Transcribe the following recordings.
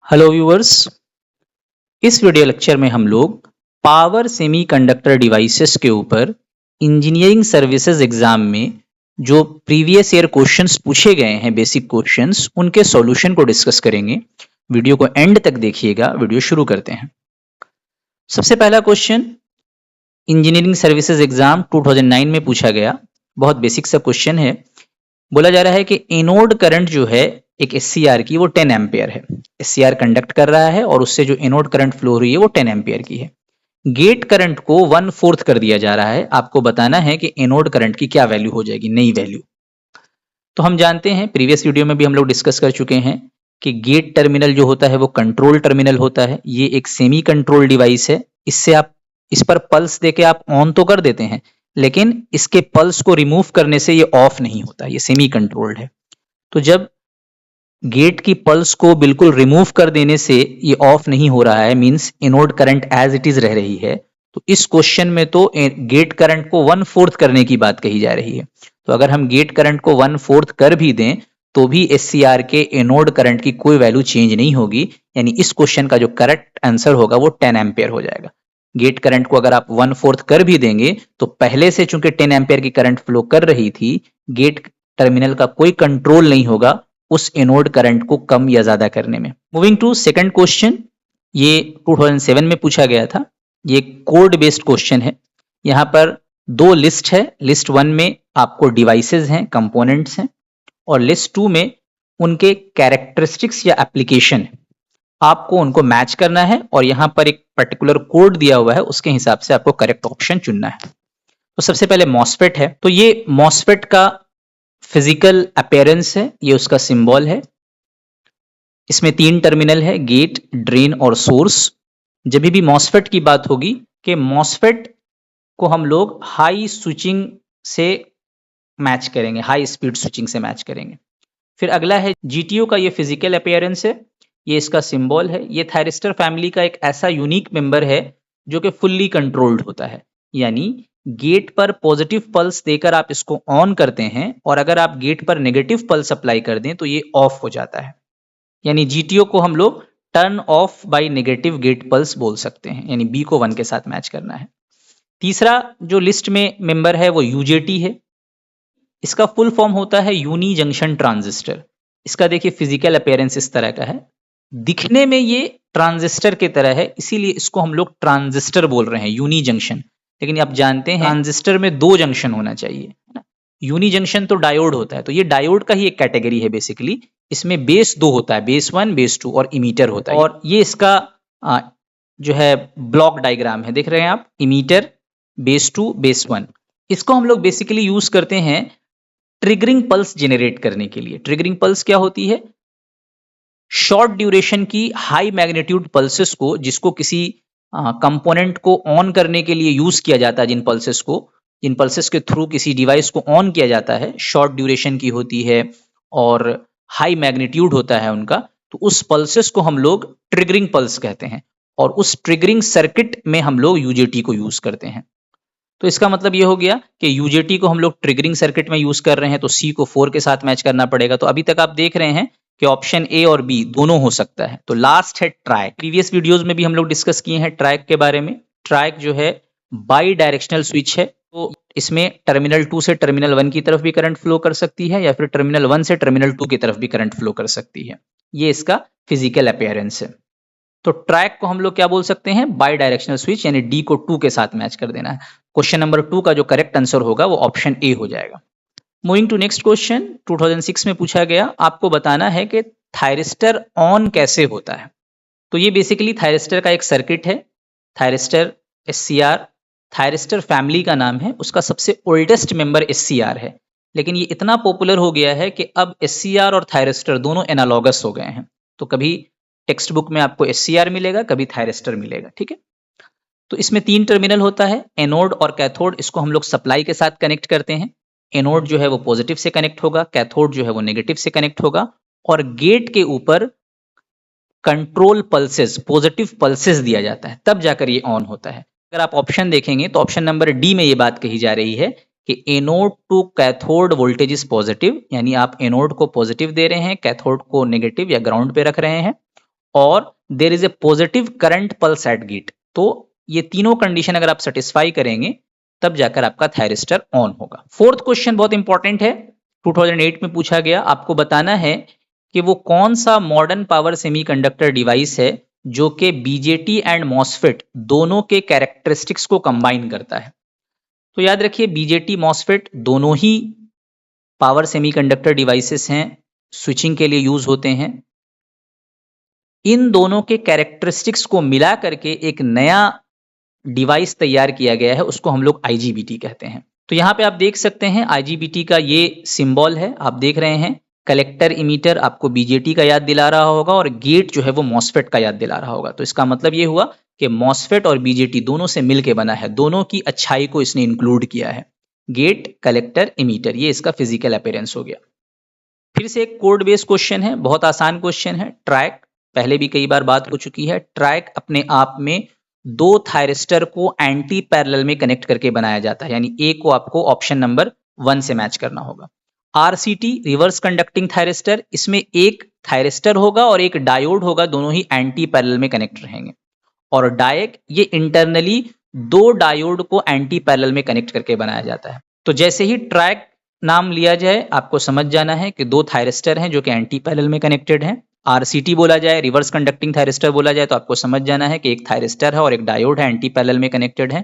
Hello viewers. इस video lecture में हम लोग पावर सेमीकंडक्टर डिवाइसेस के ऊपर इंजीनियरिंग सर्विसेज एग्जाम में जो प्रीवियस ईयर क्वेश्चंस पूछे गए हैं, बेसिक क्वेश्चंस, उनके सॉल्यूशन को डिस्कस करेंगे। वीडियो को एंड तक देखिएगा। वीडियो शुरू करते हैं। सबसे पहला क्वेश्चन इंजीनियरिंग सर्विसेज एग्जाम 2009 में पूछा गया। बहुत बेसिक सा क्वेश्चन है। बोला जा रहा है कि एनोड करंट जो है एक एससीआर की, वो 10 एम्पियर है। एससीआर कंडक्ट कर रहा है और उससे जो एनोड करंट फ्लो हो रही है वो 10 एम्पियर की है। गेट करंट को 1/4 कर दिया जा रहा है। आपको बताना है कि एनोड करंट की क्या वैल्यू हो जाएगी, नई वैल्यू। तो हम जानते हैं, प्रीवियस वीडियो में भी हम लोग डिस्कस कर चुके हैं कि गेट टर्मिनल जो होता है वो कंट्रोल टर्मिनल होता है। ये एक सेमी कंट्रोल डिवाइस है। इससे आप इस पर पल्स देके आप ऑन तो कर देते हैं, लेकिन इसके पल्स को रिमूव करने से ये ऑफ नहीं होता। ये सेमी कंट्रोल्ड है। तो जब गेट की पल्स को बिल्कुल रिमूव कर देने से ये ऑफ नहीं हो रहा है, means anode current as it is रह रही है, तो इस क्वेश्चन में तो गेट करंट को 1/4 करने की बात कही जा रही है। तो अगर हम गेट करंट को 1/4 कर भी दें तो भी एससीआर के एनोड करंट की कोई वैल्यू चेंज नहीं होगी। यानी इस क्वेश्चन का जो करेक्ट आंसर होगा वो 10 एम्पियर हो जाएगा। गेट करंट को अगर आप 1/4 कर भी देंगे तो पहले से चूंकि 10 एम्पियर की करंट फ्लो कर रही थी, गेट टर्मिनल का कोई कंट्रोल नहीं होगा उस एनोड करंट को कम या ज्यादा करने में। मूविंग टू सेकंड क्वेश्चन, ये 2007 में पूछा गया था। ये कोड बेस्ड क्वेश्चन है। यहां पर दो लिस्ट है। लिस्ट 1 में आपको डिवाइसेस हैं, कंपोनेंट्स हैं, और लिस्ट 2 में उनके कैरेक्टरिस्टिक्स या एप्लीकेशन है। आपको उनको मैच करना है और यहां पर एक पर्टिकुलर कोड दिया हुआ है, उसके हिसाब से आपको करेक्ट ऑप्शन चुनना है। तो सबसे पहले मॉसफेट है। तो ये मॉसफेट का फिजिकल अपीयरेंस है, ये उसका सिंबल है। इसमें 3 टर्मिनल है, गेट, ड्रेन और सोर्स। जब भी मॉसफेट की बात होगी कि मॉसफेट को हम लोग हाई स्विचिंग से मैच करेंगे, हाई स्पीड स्विचिंग से मैच करेंगे। फिर अगला है जीटीओ का, ये फिजिकल अपीयरेंस है, ये इसका सिंबल है। ये थायरिस्टर फैमिली का एक ऐसा यूनिक मेंबर है जो कि फुल्ली कंट्रोल्ड होता है। यानी गेट पर पॉजिटिव पल्स देकर आप इसको ऑन करते हैं और अगर आप गेट पर नेगेटिव पल्स अप्लाई कर दें तो ये ऑफ हो जाता है। यानी जीटीओ को हम लोग turn off by negative gate pulse बोल सकते हैं। यानी बी को 1 के साथ मैच करना है। तीसरा जो लिस्ट में मेंबर है वो यूजेटी है। इसका फुल फॉर्म होता है यूनी जंक्शन ट्रांजिस्टर। इसका देखिए फिजिकल अपीयरेंस इस तरह का है। दिखने में ये ट्रांजिस्टर की तरह है, इसीलिए इसको हम लोग ट्रांजिस्टर बोल रहे हैं, यूनी जंक्शन। लेकिन आप जानते हैं ट्रांजिस्टर में 2 जंक्शन होना चाहिए, है ना। यूनी जंक्शन तो डायोड होता है, तो ये डायोड का ही एक कैटेगरी है बेसिकली। इसमें बेस 2 होता है, बेस 1, बेस 2, और इमीटर होता है। और ये इसका जो है ब्लॉक डायग्राम है, देख रहे हैं आप, इमीटर, बेस 2, बेस 1। इसको हम लोग बेसिकली यूज करते हैं ट्रिगरिंग पल्स जेनरेट करने के लिए। ट्रिगरिंग पल्स क्या होती है? शॉर्ट ड्यूरेशन की हाई मैग्नीट्यूड पल्सेस को, जिसको किसी कंपोनेंट को ऑन करने के लिए यूज किया जाता है, जिन पल्सेस के थ्रू किसी डिवाइस को ऑन किया जाता है, शॉर्ट ड्यूरेशन की होती है और हाई मैग्नीट्यूड होता है उनका, तो उस पल्सेस को हम लोग ट्रिगरिंग पल्स कहते हैं। और उस ट्रिगरिंग सर्किट में हम लोग यूजेटी को यूज करते हैं। तो इसका मतलब ये हो गया कि यूजेटी को हम लोग ट्रिगरिंग सर्किट में यूज कर रहे हैं, तो सी को 4 के साथ मैच करना पड़ेगा। तो अभी तक आप देख रहे हैं कि ऑप्शन ए और बी दोनों हो सकता है। तो लास्ट है ट्राइक। प्रीवियस वीडियोस में भी हम लोग डिस्कस किए हैं ट्राइक के बारे में। ट्राइक जो है बाई डायरेक्शनल स्विच है। तो इसमें टर्मिनल 2 से टर्मिनल 1 की तरफ भी करंट फ्लो कर सकती है, या फिर टर्मिनल 1 से टर्मिनल 2 की तरफ भी करंट फ्लो कर सकती है। ये इसका फिजिकल अपीयरेंस है। तो ट्रैक को हम लोग क्या बोल सकते हैं? बाई डायरेक्शनल स्विच, यानी डी को 2 के साथ मैच कर देना है। क्वेश्चन नंबर 2 का जो करेक्ट आंसर होगा वो ऑप्शन ए हो जाएगा। मूविंग टू नेक्स्ट क्वेश्चन, 2006 में पूछा गया। आपको बताना है कि थायरिस्टर ऑन कैसे होता है। तो ये बेसिकली थायरिस्टर का एक सर्किट है। थायरिस्टर एससीआर, थायरिस्टर फैमिली का नाम है। उसका सबसे ओल्डेस्ट मेंबर एससीआर है, लेकिन ये इतना पॉपुलर हो गया है कि अब एससीआर और थायरिस्टर दोनों एनालॉगस हो गए हैं। तो कभी टेक्स्ट बुक में आपको एससीआर मिलेगा, कभी थायरिस्टर मिलेगा, ठीक है। तो इसमें 3 टर्मिनल होता है, एनोड और कैथोड। इसको हम लोग सप्लाई के साथ कनेक्ट करते हैं। एनोड जो है वो पॉजिटिव से कनेक्ट होगा, कैथोड जो है वो नेगेटिव से कनेक्ट होगा, और गेट के ऊपर कंट्रोल पल्सेस, पॉजिटिव पल्सेस दिया जाता है, तब जाकर ये ऑन होता है। अगर आप ऑप्शन देखेंगे तो ऑप्शन नंबर डी में ये बात कही जा रही है कि anode to cathode voltage is positive, यानी आप एनोड को पॉजिटिव दे रहे हैं, कैथोड को नेगेटिव या ग्राउंड पे रख रहे हैं, और there is a positive current pulse at gate. तो ये तीनों कंडीशन अगर आप सेटिस्फाई करेंगे तब जाकर आपका थायरिस्टर ऑन होगा। फोर्थ क्वेश्चन बहुत इंपॉर्टेंट है, 2008 में पूछा गया। आपको बताना है कि वो कौन सा मॉडर्न पावर सेमीकंडक्टर डिवाइस है जो कि बीजेटी एंड मॉसफेट दोनों के कैरेक्टरिस्टिक्स को कंबाइन करता है। तो याद रखिए बीजेटी मॉसफेट दोनों ही पावर सेमीकंडक्टर डिवाइसेस हैं, स्विचिंग के लिए यूज होते हैं। इन दोनों के कैरेक्टरिस्टिक्स को मिला करके एक नया डिवाइस तैयार किया गया है, उसको हम लोग आईजीबीटी कहते हैं। तो यहां पे आप देख सकते हैं आईजीबीटी का ये सिंबल है, आप देख रहे हैं। कलेक्टर इमीटर आपको बीजेटी का याद दिला रहा होगा और गेट जो है वो मॉसफेट का याद दिला रहा होगा। तो इसका मतलब ये हुआ कि मॉसफेट और बीजेटी दोनों से मिलके बना है, दोनों की अच्छाई को इसने इंक्लूड किया है। गेट, कलेक्टर, इमीटर, ये इसका फिजिकल अपीयरेंस हो गया। फिर से एक कोड बेस्ड क्वेश्चन है, बहुत आसान क्वेश्चन है। ट्रैक, पहले भी कई बार बात हो चुकी है। ट्रैक अपने आप में दो थायरिस्टर को एंटी पैरेलल में कनेक्ट करके बनाया जाता है, यानी ए को आपको ऑप्शन नंबर 1 से मैच करना होगा। आरसीटी, रिवर्स कंडक्टिंग थायरिस्टर, इसमें एक थायरिस्टर होगा और एक डायोड होगा, दोनों ही एंटी पैरेलल में कनेक्ट रहेंगे। और डायक, ये इंटरनली दो डायोड को एंटी पैरेलल में कनेक्ट करके बनाया जाता है। तो जैसे ही ट्रैक नाम लिया जाए आपको समझ जाना है कि दो थायरिस्टर हैं जो कि एंटी पैरेलल में कनेक्टेड हैं। आरसीटी बोला जाए, रिवर्स कंडक्टिंग थायरिस्टर बोला जाए, तो आपको समझ जाना है कि एक थायरिस्टर है और एक डायोड है, एंटी पैरेलल में कनेक्टेड है।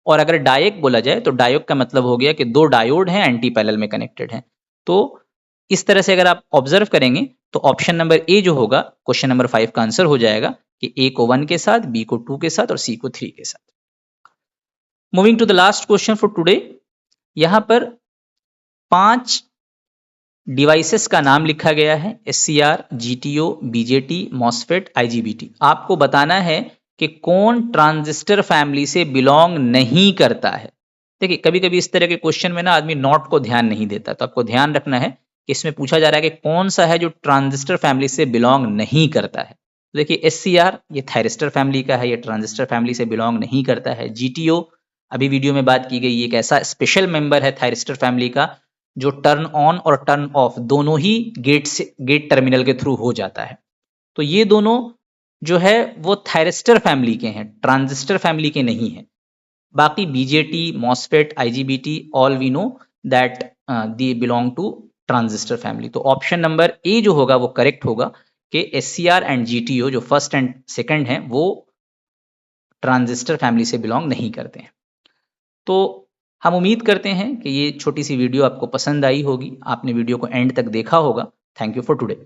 और अगर डायक बोला जाए तो डायोड का मतलब हो गया कि दो डायोड हैं, एंटी पैरेलल में कनेक्टेड हैं। तो इस तरह से अगर आप ऑब्जर्व करेंगे तो ऑप्शन नंबर ए जो होगा क्वेश्चन नंबर 5 का आंसर हो जाएगा कि ए को 1 के साथ, बी को 2 के साथ और सी को 3 के साथ। Moving to the last question for today, यहां पर 5 डिवाइसेस का नाम लिखा गया है, SCR, GTO, BJT, MOSFET, IGBT. आपको बताना है कि कौन ट्रांजिस्टर फैमिली से बिलोंग नहीं करता है। देखिए कभी कभी इस तरह के क्वेश्चन में ना आदमी नॉट को ध्यान नहीं देता, तो आपको ध्यान रखना है कि इसमें पूछा जा रहा है कि कौन सा है जो ट्रांजिस्टर फैमिली से बिलोंग नहीं करता है। देखिए एससीआर ये थायरिस्टर फैमिली का है, ये ट्रांजिस्टर फैमिली से बिलोंग नहीं करता है। जीटीओ अभी वीडियो में बात की गई, एक ऐसा स्पेशल मेंबर है थायरिस्टर फैमिली का जो टर्न ऑन और टर्न ऑफ दोनों ही गेट टर्मिनल के थ्रू हो जाता है। तो ये दोनों जो है वो थायरिस्टर फैमिली के हैं, ट्रांजिस्टर फैमिली के नहीं है। बाकी BJT, MOSFET, IGBT, all we know that they belong to transistor family. तो ऑप्शन नंबर ए जो होगा वो करेक्ट होगा कि एससीआर एंड जीटीओ जो फर्स्ट एंड सेकंड है वो ट्रांजिस्टर फैमिली से बिलोंग नहीं करते हैं। तो हम उम्मीद करते हैं कि ये छोटी सी वीडियो आपको पसंद आई होगी, आपने वीडियो को एंड तक देखा होगा। Thank you for today.